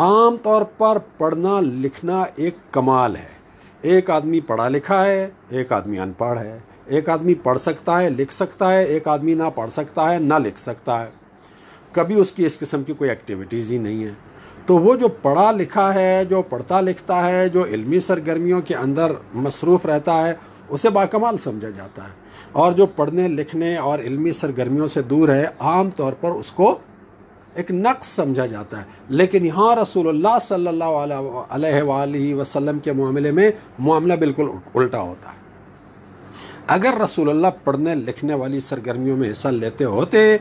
عام طور پر پڑھنا لکھنا ایک کمال ہے. ایک آدمی پڑھا لکھا ہے، ایک آدمی ان پڑھ ہے. ایک آدمی پڑھ سکتا ہے، لکھ سکتا ہے، ایک آدمی نہ پڑھ سکتا ہے نہ لکھ سکتا ہے. کبھی اس کی اس قسم کی کوئی ایکٹیویٹیز ہی نہیں ہے. تو وہ جو پڑھا لکھا ہے، جو پڑھتا لکھتا ہے، جو علمی سرگرمیوں کے اندر مصروف رہتا ہے، اسے باکمال سمجھا جاتا ہے. اور جو پڑھنے لکھنے اور علمی سرگرمیوں سے دور ہے، عام طور پر اس کو ایک نقص سمجھا جاتا ہے. لیکن یہاں رسول اللہ صلی اللہ علیہ وآلہ وسلم کے معاملے میں معاملہ بالکل الٹا ہوتا ہے. اگر رسول اللہ پڑھنے لکھنے والی سرگرمیوں میں حصہ لیتے ہوتے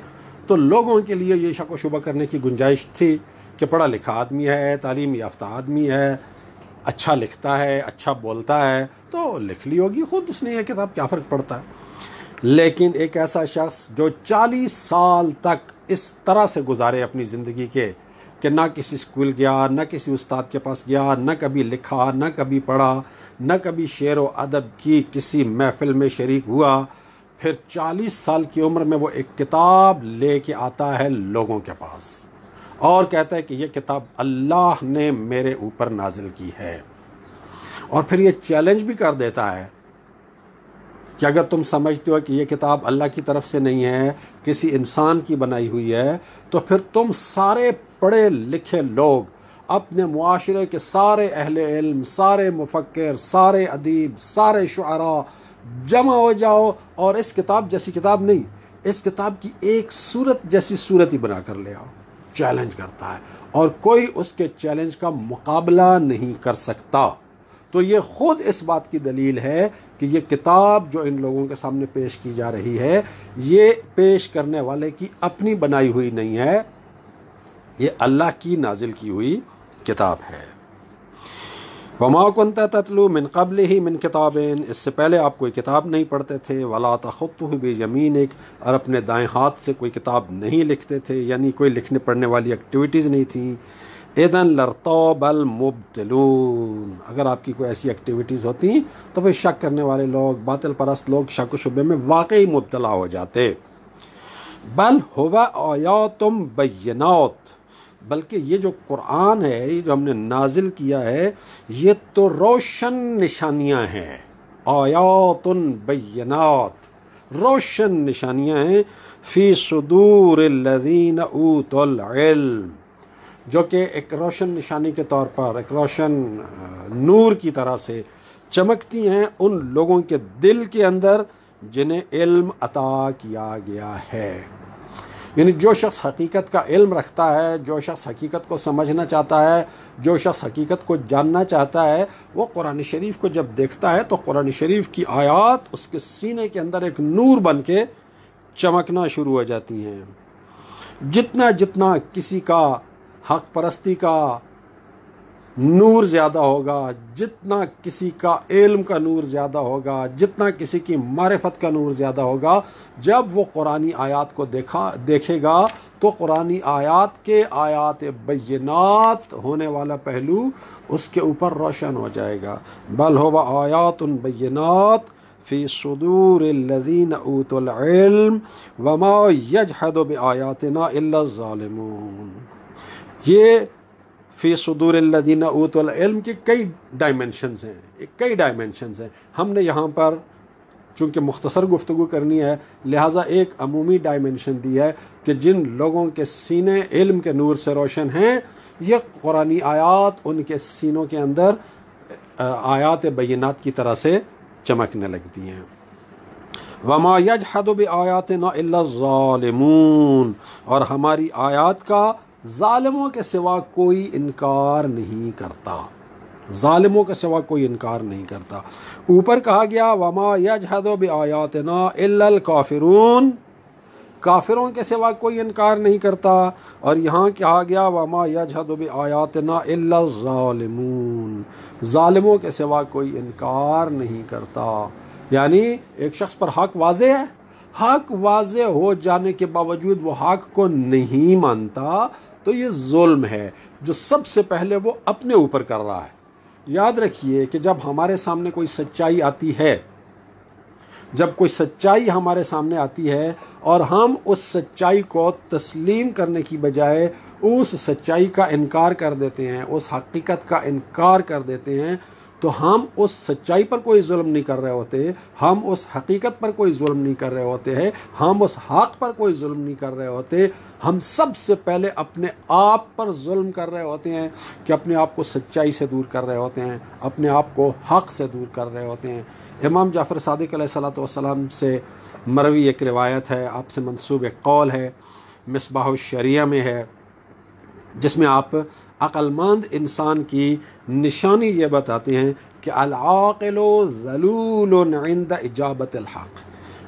تو لوگوں کے لیے یہ شک و شبہ کرنے کی گنجائش تھی کہ پڑھا لکھا آدمی ہے، تعلیم یافتہ آدمی ہے، اچھا لکھتا ہے، اچھا بولتا ہے، تو لکھ لی ہوگی خود اس نے یہ کتاب، کیا فرق پڑتا ہے. لیکن ایک ایسا شخص جو 40 سال تک اس طرح سے گزارے اپنی زندگی کے کہ نہ کسی اسکول گیا، نہ کسی استاد کے پاس گیا، نہ کبھی لکھا، نہ کبھی پڑھا، نہ کبھی شعر و ادب کی کسی محفل میں شریک ہوا، پھر 40 سال کی عمر میں وہ ایک کتاب لے کے آتا ہے لوگوں کے پاس اور کہتا ہے کہ یہ کتاب اللہ نے میرے اوپر نازل کی ہے. اور پھر یہ چیلنج بھی کر دیتا ہے کہ اگر تم سمجھتے ہو کہ یہ کتاب اللہ کی طرف سے نہیں ہے، کسی انسان کی بنائی ہوئی ہے، تو پھر تم سارے پڑھے لکھے لوگ، اپنے معاشرے کے سارے اہل علم، سارے مفکر، سارے ادیب، سارے شعراء جمع ہو جاؤ اور اس کتاب جیسی کتاب نہیں، اس کتاب کی ایک صورت جیسی صورت ہی بنا کر لے آؤ. چیلنج کرتا ہے اور کوئی اس کے چیلنج کا مقابلہ نہیں کر سکتا. تو یہ خود اس بات کی دلیل ہے کہ یہ کتاب جو ان لوگوں کے سامنے پیش کی جا رہی ہے، یہ پیش کرنے والے کی اپنی بنائی ہوئی نہیں ہے، یہ اللہ کی نازل کی ہوئی کتاب ہے. وما كنت تتلو من قبله من کتاب، اس سے پہلے آپ کوئی کتاب نہیں پڑھتے تھے. ولا تخطه بيمينك، اور اپنے دائیں ہاتھ سے کوئی کتاب نہیں لکھتے تھے، یعنی کوئی لکھنے پڑھنے والی ایکٹیویٹیز نہیں تھیں. اذن لارتاب المبتلون، اگر آپ کی کوئی ایسی ایکٹیویٹیز ہوتی تو پھر شک کرنے والے لوگ، باطل پرست لوگ شک و شبے میں واقعی مبتلا ہو جاتے. بل هو آیات بینات، بلکہ یہ جو قرآن ہے، یہ جو ہم نے نازل کیا ہے، یہ تو روشن نشانیاں ہیں. آیات بینات، روشن نشانیاں ہیں. فی صدور الذین اوتوا العلم، جو کہ ایک روشن نشانی کے طور پر، ایک روشن نور کی طرح سے چمکتی ہیں ان لوگوں کے دل کے اندر جنہیں علم عطا کیا گیا ہے. یعنی جو شخص حقیقت کا علم رکھتا ہے، جو شخص حقیقت کو سمجھنا چاہتا ہے، جو شخص حقیقت کو جاننا چاہتا ہے، وہ قرآن شریف کو جب دیکھتا ہے تو قرآن شریف کی آیات اس کے سینے کے اندر ایک نور بن کے چمکنا شروع ہو جاتی ہیں. جتنا جتنا کسی کا حق پرستی کا نور زیادہ ہوگا، جتنا کسی کا علم کا نور زیادہ ہوگا، جتنا کسی کی معرفت کا نور زیادہ ہوگا، جب وہ قرآنی آیات کو دیکھے گا تو قرآنی آیات کے آیات بینات ہونے والا پہلو اس کے اوپر روشن ہو جائے گا. بل هو آیات بینات فی صدور الذین اوتوا العلم وما یجحد بآیاتنا الا الظالمون. یہ فی صدور الذین اوتوا العلم کی کئی ڈائمنشنز ہیں. ہم نے یہاں پر چونکہ مختصر گفتگو کرنی ہے، لہٰذا ایک عمومی ڈائمنشن دی ہے کہ جن لوگوں کے سینے علم کے نور سے روشن ہیں، یہ قرآنی آیات ان کے سینوں کے اندر آیات بینات کی طرح سے چمکنے لگتی ہیں. وما یجحد بآیاتنا الا الظالمون، اور ہماری آیات کا ظالموں کے سوا کوئی انکار نہیں کرتا. ظالموں کے سوا کوئی انکار نہیں کرتا. اوپر کہا گیا وما یجحد بآیاتنا الا الکافرون، کافروں کے سوا کوئی انکار نہیں کرتا. اور یہاں کہا گیا وما یجحد بآیاتنا الا الظالمون، ظالموں کے سوا کوئی انکار نہیں کرتا. یعنی ایک شخص پر حق واضح ہے، حق واضح ہو جانے کے باوجود وہ حق کو نہیں مانتا، تو یہ ظلم ہے جو سب سے پہلے وہ اپنے اوپر کر رہا ہے. یاد رکھیے کہ جب ہمارے سامنے کوئی سچائی آتی ہے، جب کوئی سچائی ہمارے سامنے آتی ہے اور ہم اس سچائی کو تسلیم کرنے کی بجائے اس سچائی کا انکار کر دیتے ہیں، اس حقیقت کا انکار کر دیتے ہیں، تو ہم اس سچائی پر کوئی ظلم نہیں کر رہے ہوتے، ہم اس حقیقت پر کوئی ظلم نہیں کر رہے ہوتے ہیں، ہم اس حق پر کوئی ظلم نہیں کر رہے ہوتے، ہم سب سے پہلے اپنے آپ پر ظلم کر رہے ہوتے ہیں کہ اپنے آپ کو سچائی سے دور کر رہے ہوتے ہیں، اپنے آپ کو حق سے دور کر رہے ہوتے ہیں۔ امام جعفر صادق علیہ السلام سے مروی ایک روایت ہے، آپ سے منسوب ایک قول ہے، مصباح الشریعہ میں ہے، جس میں آپ عقل مند انسان کی نشانی یہ بتاتے ہیں کہ العاقل ذلول عند اجابت الحق۔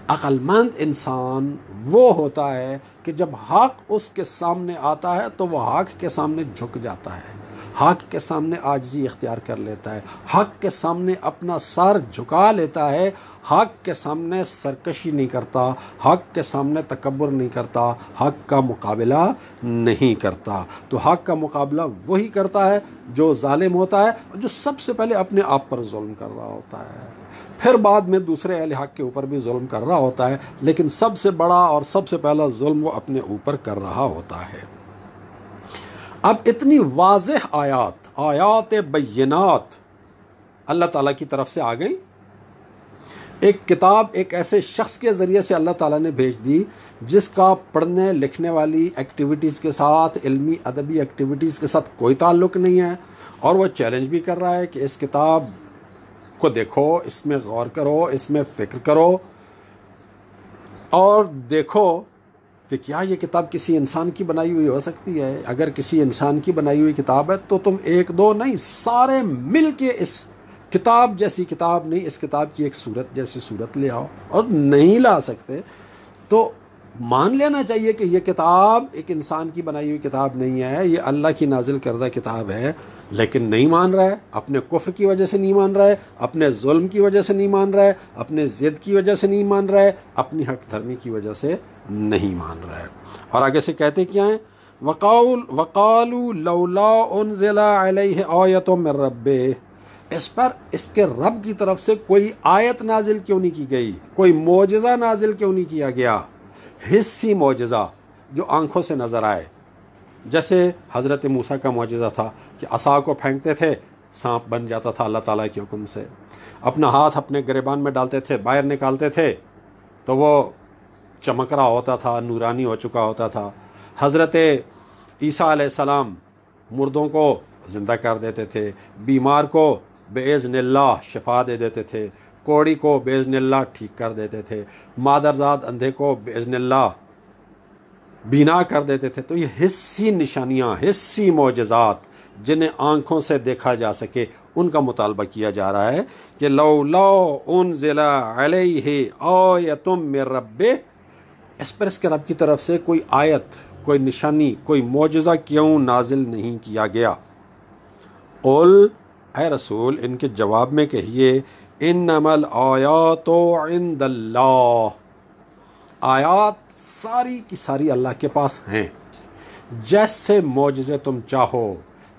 عقل مند انسان وہ ہوتا ہے کہ جب حق اس کے سامنے آتا ہے تو وہ حق کے سامنے جھک جاتا ہے، حق کے سامنے عاجزی اختیار کر لیتا ہے، حق کے سامنے اپنا سر جھکا لیتا ہے، حق کے سامنے سرکشی نہیں کرتا، حق کے سامنے تکبر نہیں کرتا، حق کا مقابلہ نہیں کرتا۔ تو حق کا مقابلہ وہی کرتا ہے جو ظالم ہوتا ہے، جو سب سے پہلے اپنے آپ پر ظلم کر رہا ہوتا ہے، پھر بعد میں دوسرے اہل حق کے اوپر بھی ظلم کر رہا ہوتا ہے، لیکن سب سے بڑا اور سب سے پہلا ظلم وہ اپنے اوپر کر رہا ہوتا ہے۔ اب اتنی واضح آیات بینات اللہ تعالیٰ کی طرف سے آ گئی، ایک کتاب ایک ایسے شخص کے ذریعے سے اللہ تعالیٰ نے بھیج دی جس کا پڑھنے لکھنے والی ایکٹیویٹیز کے ساتھ، علمی ادبی ایکٹیویٹیز کے ساتھ کوئی تعلق نہیں ہے، اور وہ چیلنج بھی کر رہا ہے کہ اس کتاب کو دیکھو، اس میں غور کرو، اس میں فکر کرو، اور دیکھو کہ کیا یہ کتاب کسی انسان کی بنائی ہوئی ہو سکتی ہے؟ اگر کسی انسان کی بنائی ہوئی کتاب ہے تو تم ایک دو نہیں، سارے مل کے اس کتاب جیسی کتاب نہیں، اس کتاب کی ایک صورت جیسی صورت لے آؤ، اور نہیں لا سکتے تو مان لینا چاہیے کہ یہ کتاب ایک انسان کی بنائی ہوئی کتاب نہیں ہے، یہ اللہ کی نازل کردہ کتاب ہے، لیکن نہیں مان رہا ہے، اپنے کفر کی وجہ سے نہیں مان رہا ہے، اپنے ظلم کی وجہ سے نہیں مان رہا ہے، اپنے ضد کی وجہ سے نہیں مان رہا ہے، اپنی ہٹ دھرمی کی وجہ سے نہیں مان رہا ہے۔ اور آگے سے کہتے کیا ہیں؟ وَقَالُوا لَوْلَا أُنزِلَ عَلَيْهِ آیَةٌ مِّن رَبِّهِ، اس پر اس کے رب کی طرف سے کوئی آیت نازل کیوں نہیں کی گئی، کوئی معجزہ نازل کیوں نہیں کیا گیا، حسی معجزہ جو آنکھوں سے نظر آئے، جیسے حضرت موسیٰ کا معجزہ تھا کہ عصا کو پھینکتے تھے، سانپ بن جاتا تھا اللہ تعالیٰ کے حکم سے، اپنا ہاتھ اپنے گریبان میں ڈالتے تھے، باہر نکالتے تھے تو وہ چمک رہا ہوتا تھا، نورانی ہو چکا ہوتا تھا۔ حضرت عیسیٰ علیہ السلام مردوں کو زندہ کر دیتے تھے، بیمار کو باذن اللہ شفا دے دیتے تھے، کوڑی کو باذن اللہ ٹھیک کر دیتے تھے، مادرزاد اندھے کو باذن اللہ بینا کر دیتے تھے۔ تو یہ حسی نشانیاں، حسی معجزات جنہیں آنکھوں سے دیکھا جا سکے، ان کا مطالبہ کیا جا رہا ہے کہ لولا انزل علیہ آیۃ من ربہ، اس پر اس کے رب کی طرف سے کوئی آیت، کوئی نشانی، کوئی معجزہ کیوں نازل نہیں کیا گیا؟ قل، اے رسول ان کے جواب میں کہیے، انما الآیات عند اللہ، آیات ساری کی ساری اللہ کے پاس ہیں، جیسے معجزے تم چاہو،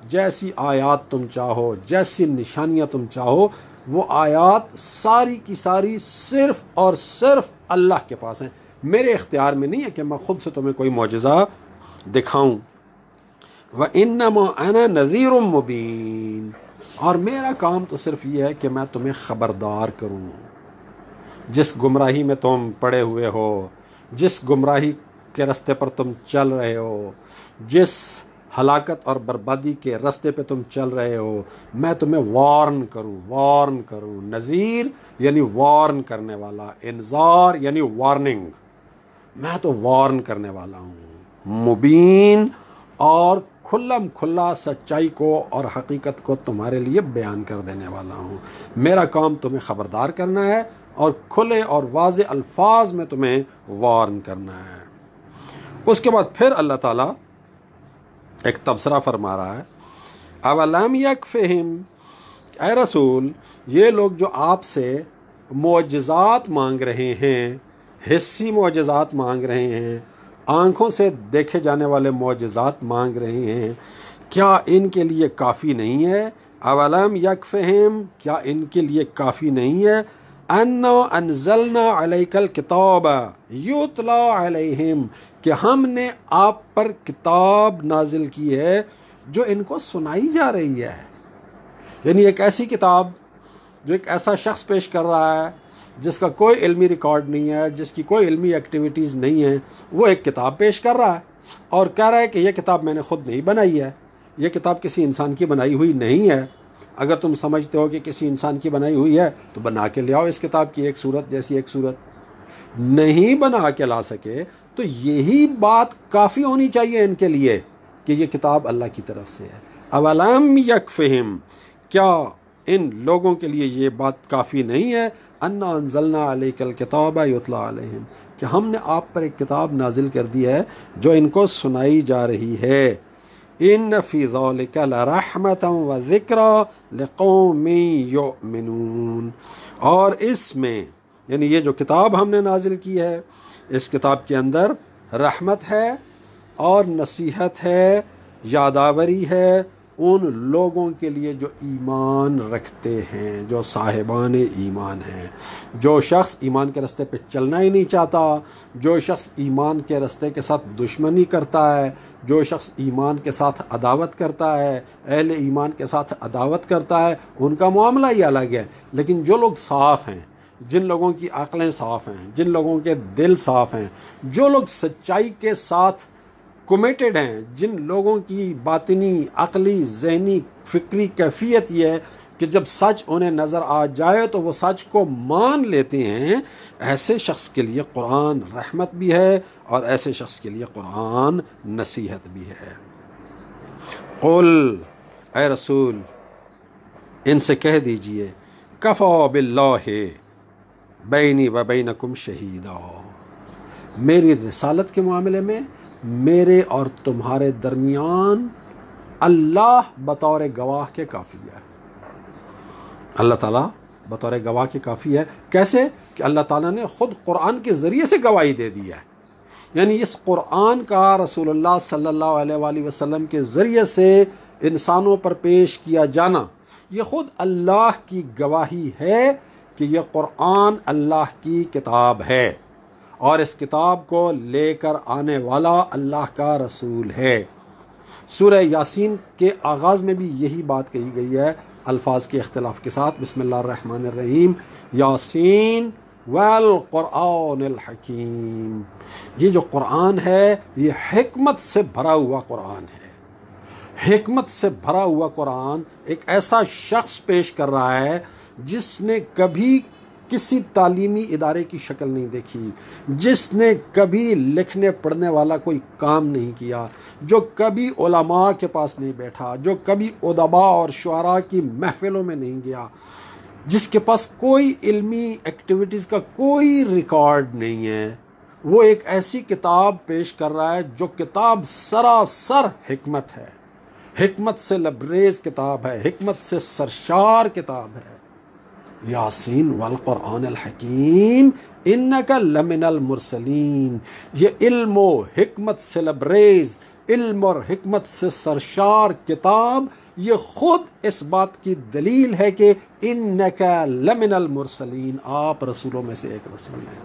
جیسی آیات تم چاہو، جیسی نشانیاں تم چاہو، وہ آیات ساری کی ساری صرف اور صرف اللہ کے پاس ہیں، میرے اختیار میں نہیں ہے کہ میں خود سے تمہیں کوئی معجزہ دکھاؤں۔ وَإِنَّمَا أَنَا نَذِيرٌ مُبِينٌ، اور میرا کام تو صرف یہ ہے کہ میں تمہیں خبردار کروں، جس گمراہی میں تم پڑے ہوئے ہو، جس گمراہی کے رستے پر تم چل رہے ہو، جس ہلاکت اور بربادی کے رستے پہ تم چل رہے ہو، میں تمہیں وارن کروں۔ نذیر یعنی وارن کرنے والا، انذار یعنی وارننگ، میں تو وارن کرنے والا ہوں، مبین اور کھلم کھلا سچائی کو اور حقیقت کو تمہارے لیے بیان کر دینے والا ہوں۔ میرا کام تمہیں خبردار کرنا ہے اور کھلے اور واضح الفاظ میں تمہیں وارن کرنا ہے۔ اس کے بعد پھر اللہ تعالیٰ ایک تبصرہ فرما رہا ہے، اولم یکفہم، اے رسول یہ لوگ جو آپ سے معجزات مانگ رہے ہیں، حسی معجزات مانگ رہے ہیں، آنکھوں سے دیکھے جانے والے معجزات مانگ رہے ہیں، کیا ان کے لیے کافی نہیں ہے؟ اولم یکفہم، کیا ان کے لیے کافی نہیں ہے؟ انا انزلنا علیک الکتاب یتلا علیہم، کہ ہم نے آپ پر کتاب نازل کی ہے جو ان کو سنائی جا رہی ہے. یعنی ایک ایسی کتاب جو ایک ایسا شخص پیش کر رہا ہے جس کا کوئی علمی ریکارڈ نہیں ہے، جس کی کوئی علمی ایکٹیویٹیز نہیں ہیں، وہ ایک کتاب پیش کر رہا ہے اور کہہ رہا ہے کہ یہ کتاب میں نے خود نہیں بنائی ہے، یہ کتاب کسی انسان کی بنائی ہوئی نہیں ہے. اگر تم سمجھتے ہو کہ کسی انسان کی بنائی ہوئی ہے تو بنا کے لے آؤ اس کتاب کی ایک صورت جیسی ایک صورت. نہیں بنا کے لا سکے تو یہی بات کافی ہونی چاہیے ان کے لیے کہ یہ کتاب اللہ کی طرف سے ہے. اولم یکفہم، کیا ان لوگوں کے لیے یہ بات کافی نہیں ہے؟ انا انزلنا علیک الکتاب یتلا علیہم، کہ ہم نے آپ پر ایک کتاب نازل کر دی ہے جو ان کو سنائی جا رہی ہے. ان فی ذلک لرحمۃ وذکریٰ لقوم یؤمنون، اور اس میں یعنی یہ جو کتاب ہم نے نازل کی ہے اس کتاب کے اندر رحمت ہے اور نصیحت ہے، یادآوری ہے ان لوگوں کے لیے جو ایمان رکھتے ہیں، جو صاحبان ایمان ہیں. جو شخص ایمان کے راستے پہ چلنا ہی نہیں چاہتا، جو شخص ایمان کے راستے کے ساتھ دشمنی کرتا ہے، جو شخص ایمان کے ساتھ عداوت کرتا ہے، اہل ایمان کے ساتھ عداوت کرتا ہے، ان کا معاملہ ہی الگ ہے. لیکن جو لوگ صاف ہیں، جن لوگوں کی عقلیں صاف ہیں، جن لوگوں کے دل صاف ہیں، جو لوگ سچائی کے ساتھ کمیٹڈ ہیں، جن لوگوں کی باطنی، عقلی، ذہنی، فکری کیفیت یہ ہے کہ جب سچ انہیں نظر آ جائے تو وہ سچ کو مان لیتے ہیں، ایسے شخص کے لیے قرآن رحمت بھی ہے اور ایسے شخص کے لیے قرآن نصیحت بھی ہے. قل، اے رسول ان سے کہہ دیجئے، کفا باللہ بینی و بینکم شہیدا، میری رسالت کے معاملے میں میرے اور تمہارے درمیان اللہ بطور گواہ کے کافی ہے. اللہ تعالیٰ بطور گواہ کے کافی ہے. کیسے؟ کہ اللہ تعالیٰ نے خود قرآن کے ذریعے سے گواہی دے دی ہے. یعنی اس قرآن کا رسول اللہ صلی اللہ علیہ وآلہ وسلم کے ذریعے سے انسانوں پر پیش کیا جانا، یہ خود اللہ کی گواہی ہے کہ یہ قرآن اللہ کی کتاب ہے اور اس کتاب کو لے کر آنے والا اللہ کا رسول ہے. سورہ یاسین کے آغاز میں بھی یہی بات کہی گئی ہے، الفاظ کے اختلاف کے ساتھ. بسم اللہ الرحمن الرحیم، یاسین والقرآن الحکیم. یہ جو قرآن ہے یہ حکمت سے بھرا ہوا قرآن ہے. حکمت سے بھرا ہوا قرآن ایک ایسا شخص پیش کر رہا ہے جس نے کبھی کسی تعلیمی ادارے کی شکل نہیں دیکھی، جس نے کبھی لکھنے پڑھنے والا کوئی کام نہیں کیا، جو کبھی علماء کے پاس نہیں بیٹھا، جو کبھی ادباء اور شعراء کی محفلوں میں نہیں گیا، جس کے پاس کوئی علمی ایکٹیویٹیز کا کوئی ریکارڈ نہیں ہے، وہ ایک ایسی کتاب پیش کر رہا ہے جو کتاب سراسر حکمت ہے، حکمت سے لبریز کتاب ہے، حکمت سے سرشار کتاب ہے. یاسین والقرآن الحکیم انک لمن المرسلین. یہ علم و حکمت سے لبریز، علم اور حکمت سے سرشار کتاب یہ خود اس بات کی دلیل ہے کہ انک لمن المرسلین، آپ رسولوں میں سے ایک رسول ہیں.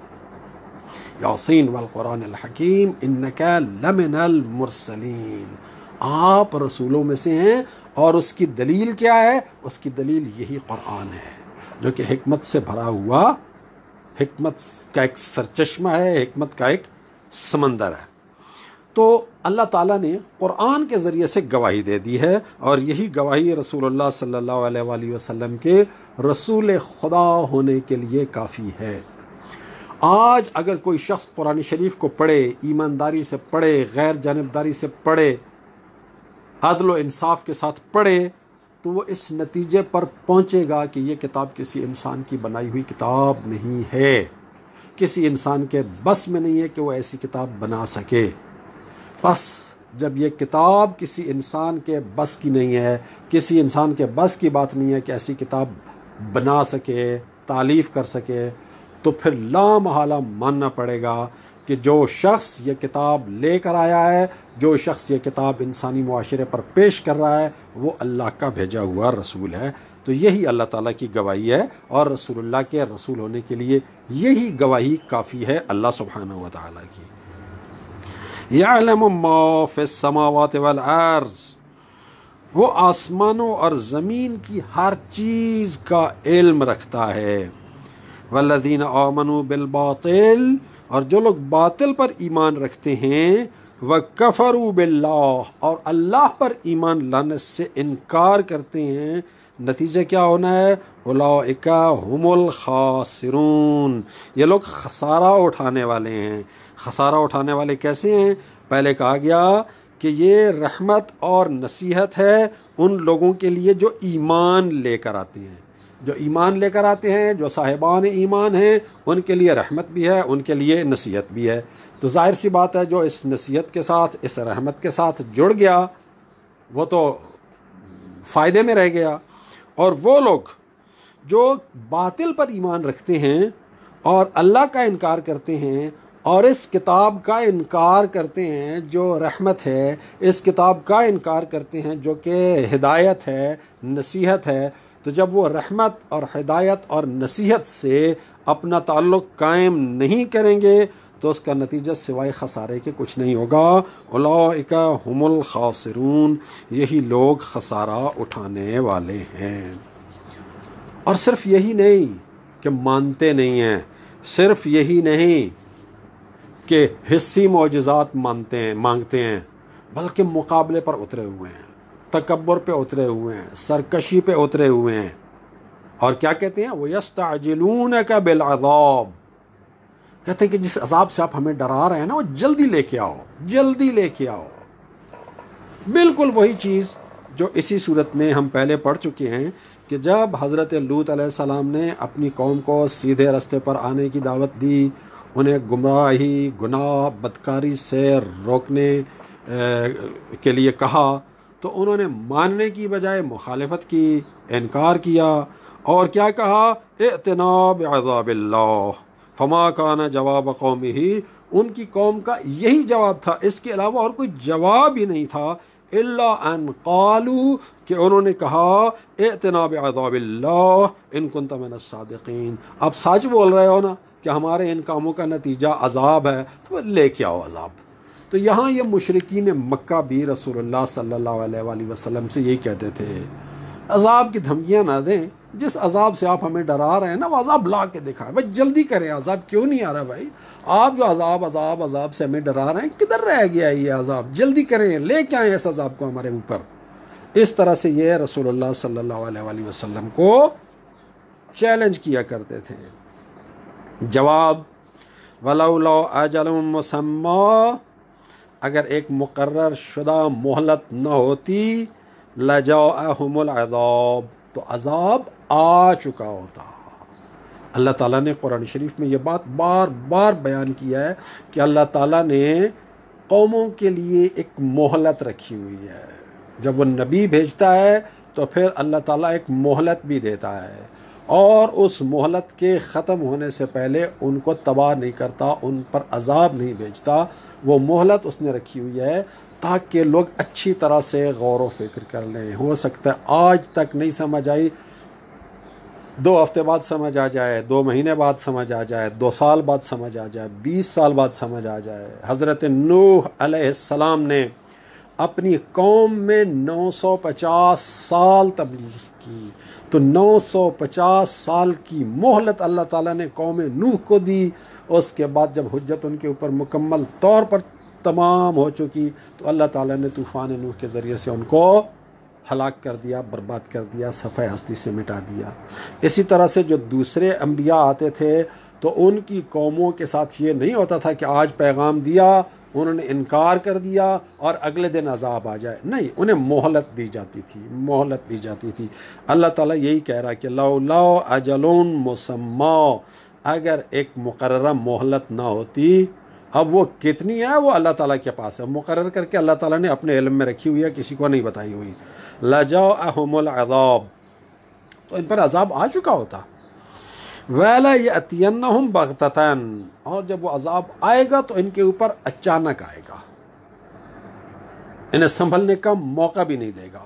یاسین والقرآن الحکیم انک لمن المرسلین، آپ رسولوں میں سے ہیں. اور اس کی دلیل کیا ہے؟ اس کی دلیل یہی قرآن ہے جو کہ حکمت سے بھرا ہوا، حکمت کا ایک سرچشمہ ہے، حکمت کا ایک سمندر ہے. تو اللہ تعالیٰ نے قرآن کے ذریعے سے گواہی دے دی ہے اور یہی گواہی رسول اللہ صلی اللہ علیہ وآلہ وسلم کے رسول خدا ہونے کے لیے کافی ہے. آج اگر کوئی شخص قرآن شریف کو پڑھے، ایمانداری سے پڑھے، غیر جانبداری سے پڑھے، عدل و انصاف کے ساتھ پڑھے، تو وہ اس نتیجے پر پہنچے گا کہ یہ کتاب کسی انسان کی بنائی ہوئی کتاب نہیں ہے. کسی انسان کے بس میں نہیں ہے کہ وہ ایسی کتاب بنا سکے. بس جب یہ کتاب کسی انسان کے بس کی نہیں ہے، کسی انسان کے بس کی بات نہیں ہے کہ ایسی کتاب بنا سکے، تالیف کر سکے، تو پھر لا محالہ ماننا پڑے گا کہ جو شخص یہ کتاب لے کر آیا ہے، جو شخص یہ کتاب انسانی معاشرے پر پیش کر رہا ہے، وہ اللہ کا بھیجا ہوا رسول ہے. تو یہی اللہ تعالیٰ کی گواہی ہے، اور رسول اللہ کے رسول ہونے کے لیے یہی گواہی کافی ہے اللہ سبحانہ و تعالیٰ کی۔ یعلم ما فی السماوات والارض، وہ آسمانوں اور زمین کی ہر چیز کا علم رکھتا ہے۔ والذین آمنوا بالباطل، اور جو لوگ باطل پر ایمان رکھتے ہیں، وکفروا باللہ، اور اللہ پر ایمان لانے سے انکار کرتے ہیں، نتیجہ کیا ہونا ہے؟ اولئک هم الخاسرون، یہ لوگ خسارہ اٹھانے والے ہیں۔ خسارہ اٹھانے والے کیسے ہیں؟ پہلے کہا گیا کہ یہ رحمت اور نصیحت ہے ان لوگوں کے لیے جو ایمان لے کر آتے ہیں، جو ایمان لے کر آتے ہیں، جو صاحبان ایمان ہیں، ان کے لیے رحمت بھی ہے، ان کے لیے نصیحت بھی ہے۔ تو ظاہر سی بات ہے جو اس نصیحت کے ساتھ، اس رحمت کے ساتھ جڑ گیا وہ تو فائدے میں رہ گیا، اور وہ لوگ جو باطل پر ایمان رکھتے ہیں اور اللہ کا انکار کرتے ہیں اور اس کتاب کا انکار کرتے ہیں جو رحمت ہے، اس کتاب کا انکار کرتے ہیں جو کہ ہدایت ہے، نصیحت ہے، تو جب وہ رحمت اور ہدایت اور نصیحت سے اپنا تعلق قائم نہیں کریں گے تو اس کا نتیجہ سوائے خسارے کے کچھ نہیں ہوگا۔ اولئک هم الخاسرون، یہی لوگ خسارہ اٹھانے والے ہیں۔ اور صرف یہی نہیں کہ مانتے نہیں ہیں، صرف یہی نہیں کہ حصی معجزات مانگتے ہیں، بلکہ مقابلے پر اترے ہوئے ہیں، تکبر پہ اترے ہوئے ہیں، سرکشی پہ اترے ہوئے ہیں، اور کیا کہتے ہیں؟ وَيَسْتَعْجِلُونَكَ بِالْعَذَابِ، کہتے ہیں کہ جس عذاب سے آپ ہمیں ڈرا رہے ہیں نا وہ جلدی لے کے آؤ، جلدی لے کے آؤ۔ بالکل وہی چیز جو اسی صورت میں ہم پہلے پڑھ چکے ہیں کہ جب حضرت لوط علیہ السلام نے اپنی قوم کو سیدھے راستے پر آنے کی دعوت دی، انہیں گمراہی، گناہ، بدکاری سے روکنے کے لیے کہا، تو انہوں نے ماننے کی بجائے مخالفت کی، انکار کیا، اور کیا کہا؟ ائتنا بعذاب اللہ فما کان جواب قومہ، ان کی قوم کا یہی جواب تھا، اس کے علاوہ اور کوئی جواب ہی نہیں تھا، الا ان قالوا، کہ انہوں نے کہا ائتنا بعذاب اللہ ان کنت من الصادقین، اب سچ بول رہے ہو نا کہ ہمارے ان کاموں کا نتیجہ عذاب ہے، تو لے کے آؤ عذاب۔ تو یہاں یہ مشرکین مکہ بھی رسول اللہ صلی اللہ علیہ وآلہ وسلم سے یہی کہتے تھے، عذاب کی دھمکیاں نہ دیں، جس عذاب سے آپ ہمیں ڈرا رہے ہیں نا وہ عذاب لا کے دکھائیں، بھائی جلدی کریں، عذاب کیوں نہیں آ رہا بھائی؟ آپ جو عذاب سے ہمیں ڈرا رہے ہیں، کدھر رہ گیا یہ عذاب؟ جلدی کریں، لے کے آئیں اس عذاب کو ہمارے اوپر۔ اس طرح سے یہ رسول اللہ صلی اللہ علیہ وآلہ وسلم کو چیلنج کیا کرتے تھے۔ جواب، وَلَوْلَا أَجَلٌ مُّسَمًّى، اگر ایک مقرر شدہ مہلت نہ ہوتی، لَجَاءَهُمُ الْعَذَابُ، تو عذاب آ چکا ہوتا۔ اللہ تعالیٰ نے قرآن شریف میں یہ بات بار بار بیان کیا ہے کہ اللہ تعالیٰ نے قوموں کے لیے ایک مہلت رکھی ہوئی ہے، جب وہ نبی بھیجتا ہے تو پھر اللہ تعالیٰ ایک مہلت بھی دیتا ہے، اور اس مہلت کے ختم ہونے سے پہلے ان کو تباہ نہیں کرتا، ان پر عذاب نہیں بھیجتا، وہ مہلت اس نے رکھی ہوئی ہے تاکہ لوگ اچھی طرح سے غور و فکر کر لیں۔ ہو سکتا ہے آج تک نہیں سمجھ آئی، 2 ہفتے بعد سمجھ آ جائے، 2 مہینے بعد سمجھ آ جائے، 2 سال بعد سمجھ آ جائے، 20 سال بعد سمجھ آ جائے۔ حضرت نوح علیہ السلام نے اپنی قوم میں 950 سال تبلیغ کی، تو 950 سال کی مہلت اللہ تعالیٰ نے قوم نوح کو دی۔ اس کے بعد جب حجت ان کے اوپر مکمل طور پر تمام ہو چکی تو اللہ تعالیٰ نے طوفان نوح کے ذریعے سے ان کو ہلاک کر دیا، برباد کر دیا، صفحہ ہستی سے مٹا دیا۔ اسی طرح سے جو دوسرے انبیاء آتے تھے تو ان کی قوموں کے ساتھ یہ نہیں ہوتا تھا کہ آج پیغام دیا، انہوں نے انکار کر دیا اور اگلے دن عذاب آ جائے، نہیں، انہیں مہلت دی جاتی تھی، مہلت دی جاتی تھی۔ اللہ تعالیٰ یہی کہہ رہا ہے کہ لولا اجل مسمی، اگر ایک مقررہ مہلت نہ ہوتی، اب وہ کتنی ہے وہ اللہ تعالیٰ کے پاس ہے، مقرر کر کے اللہ تعالیٰ نے اپنے علم میں رکھی ہوئی ہے، کسی کو نہیں بتائی ہوئی۔ لجاءہم العذاب، تو ان پر عذاب آ چکا ہوتا۔ وَلَيَأْتِيَنَّهُمْ بَغْتَةً، اور جب وہ عذاب آئے گا تو ان کے اوپر اچانک آئے گا، انہیں سنبھلنے کا موقع بھی نہیں دے گا۔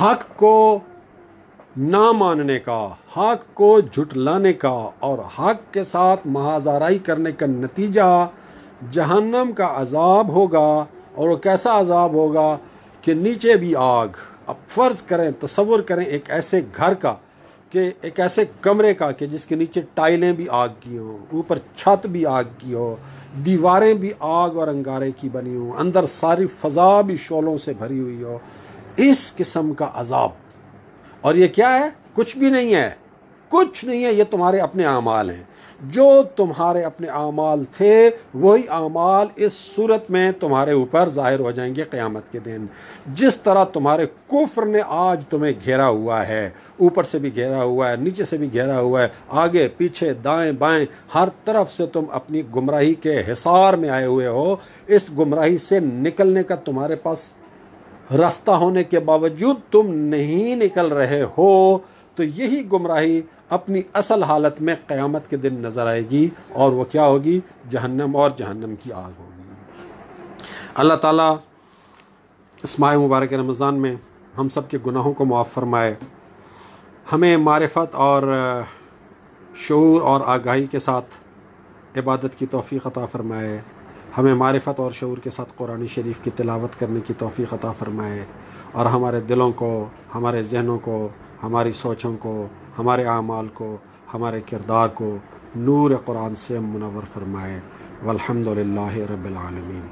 حق کو نہ ماننے کا، حق کو جھٹلانے کا اور حق کے ساتھ محاذ آرائی کرنے کا نتیجہ جہنم کا عذاب ہوگا۔ اور وہ کیسا عذاب ہوگا کہ نیچے بھی آگ۔ اب فرض کریں، تصور کریں ایک ایسے گھر کا، کہ ایک ایسے کمرے کا کہ جس کے نیچے ٹائلیں بھی آگ کی ہوں، اوپر چھت بھی آگ کی ہو، دیواریں بھی آگ اور انگارے کی بنی ہوں، اندر ساری فضا بھی شعلوں سے بھری ہوئی ہو، اس قسم کا عذاب۔ اور یہ کیا ہے؟ کچھ بھی نہیں ہے، کچھ نہیں ہے، یہ تمہارے اپنے اعمال ہیں۔ جو تمہارے اپنے اعمال تھے وہی اعمال اس صورت میں تمہارے اوپر ظاہر ہو جائیں گے قیامت کے دن۔ جس طرح تمہارے کفر نے آج تمہیں گھیرا ہوا ہے، اوپر سے بھی گھیرا ہوا ہے، نیچے سے بھی گھیرا ہوا ہے، آگے پیچھے دائیں بائیں ہر طرف سے تم اپنی گمراہی کے حصار میں آئے ہوئے ہو۔ اس گمراہی سے نکلنے کا تمہارے پاس راستہ ہونے کے باوجود تم نہیں نکل رہے ہو، تو یہی گمراہی اپنی اصل حالت میں قیامت کے دن نظر آئے گی، اور وہ کیا ہوگی؟ جہنم، اور جہنم کی آگ ہوگی۔ اللہ تعالیٰ اس ماہ مبارک رمضان میں ہم سب کے گناہوں کو معاف فرمائے، ہمیں معرفت اور شعور اور آگاہی کے ساتھ عبادت کی توفیق عطا فرمائے، ہمیں معرفت اور شعور کے ساتھ قرآن شریف کی تلاوت کرنے کی توفیق عطا فرمائے، اور ہمارے دلوں کو، ہمارے ذہنوں کو، ہماری سوچوں کو، ہمارے اعمال کو، ہمارے کردار کو نور قرآن سے منور فرمائے۔ والحمد للہ رب العالمین۔